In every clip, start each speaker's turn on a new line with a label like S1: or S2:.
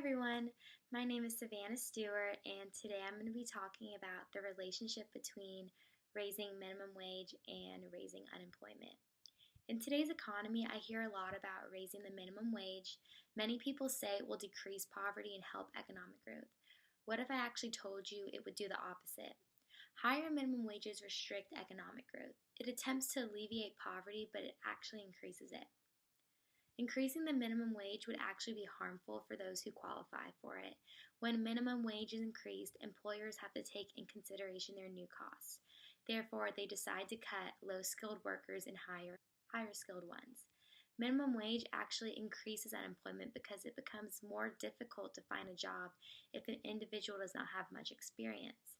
S1: everyone, my name is Savannah Stewart, and today I'm going to be talking about the relationship between raising minimum wage and raising unemployment. In today's economy, I hear a lot about raising the minimum wage. Many people say it will decrease poverty and help economic growth. What if I actually told you it would do the opposite? Higher minimum wages restrict economic growth. It attempts to alleviate poverty, but it actually increases it. Increasing the minimum wage would actually be harmful for those who qualify for it. When minimum wage is increased, employers have to take in consideration their new costs. Therefore, they decide to cut low-skilled workers and hire skilled ones. Minimum wage actually increases unemployment because it becomes more difficult to find a job if an individual does not have much experience.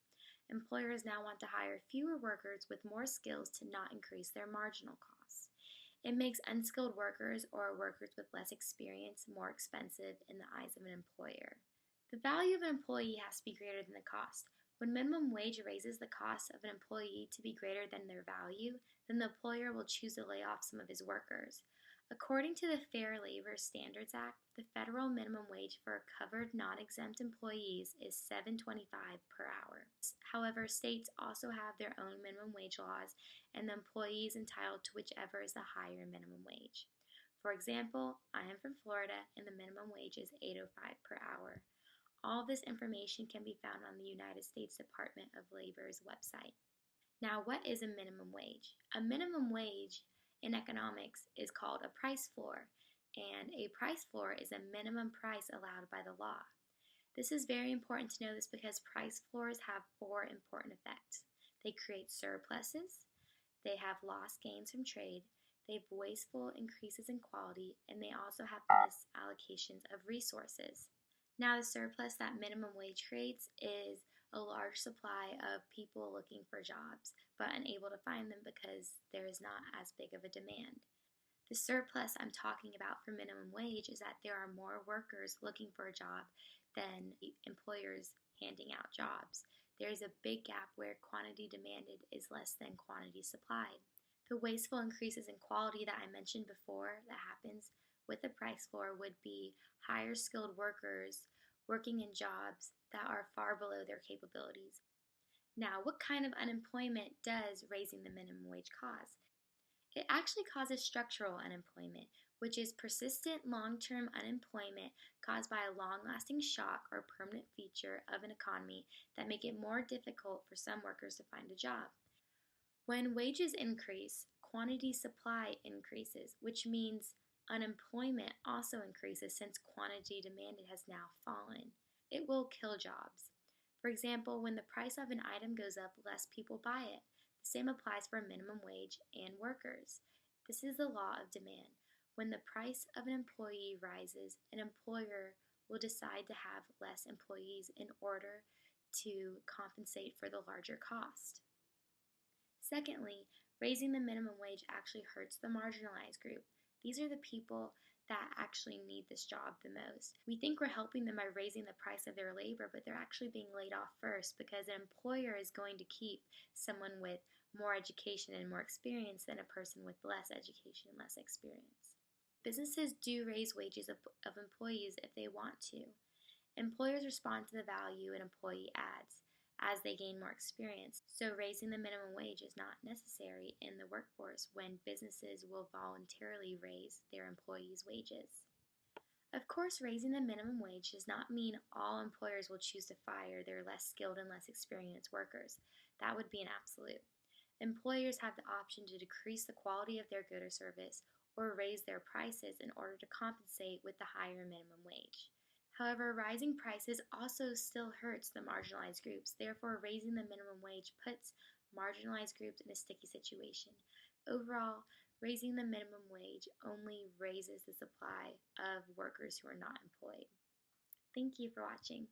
S1: Employers now want to hire fewer workers with more skills to not increase their marginal costs. It makes unskilled workers or workers with less experience more expensive in the eyes of an employer. The value of an employee has to be greater than the cost. When minimum wage raises the cost of an employee to be greater than their value, then the employer will choose to lay off some of his workers. According to the Fair Labor Standards Act, the federal minimum wage for covered non-exempt employees is $7.25 per hour. However, states also have their own minimum wage laws, and the employee is entitled to whichever is the higher minimum wage. For example, I am from Florida, and the minimum wage is $8.05 per hour. All this information can be found on the United States Department of Labor's website. Now, what is a minimum wage? A minimum wage in economics is called a price floor, and a price floor is a minimum price allowed by the law. This is very important to know this because price floors have four important effects. They create surpluses, they have lost gains from trade, they have wasteful increases in quality, and they also have misallocations of resources. Now, the surplus that minimum wage creates is a large supply of people looking for jobs, but unable to find them because there is not as big of a demand. The surplus I'm talking about for minimum wage is that there are more workers looking for a job than employers handing out jobs. There is a big gap where quantity demanded is less than quantity supplied. The wasteful increases in quality that I mentioned before that happens with the price floor would be higher skilled workers working in jobs that are far below their capabilities. Now, what kind of unemployment does raising the minimum wage cause? It actually causes structural unemployment, which is persistent long-term unemployment caused by a long-lasting shock or permanent feature of an economy that make it more difficult for some workers to find a job. When wages increase, quantity supply increases, which means unemployment also increases since quantity demanded has now fallen. It will kill jobs. For example, when the price of an item goes up, less people buy it. The same applies for minimum wage and workers. This is the law of demand. When the price of an employee rises, an employer will decide to have less employees in order to compensate for the larger cost. Secondly, raising the minimum wage actually hurts the marginalized group. These are the people that actually need this job the most. We think we're helping them by raising the price of their labor, but they're actually being laid off first because an employer is going to keep someone with more education and more experience than a person with less education and less experience. Businesses do raise wages of employees if they want to. Employers respond to the value an employee adds as they gain more experience. So raising the minimum wage is not necessary in the workforce when businesses will voluntarily raise their employees' wages. Of course, raising the minimum wage does not mean all employers will choose to fire their less skilled and less experienced workers. That would be an absolute. Employers have the option to decrease the quality of their good or service or raise their prices in order to compensate with the higher minimum wage. However, rising prices also still hurts the marginalized groups. Therefore, raising the minimum wage puts marginalized groups in a sticky situation. Overall, raising the minimum wage only raises the supply of workers who are not employed. Thank you for watching.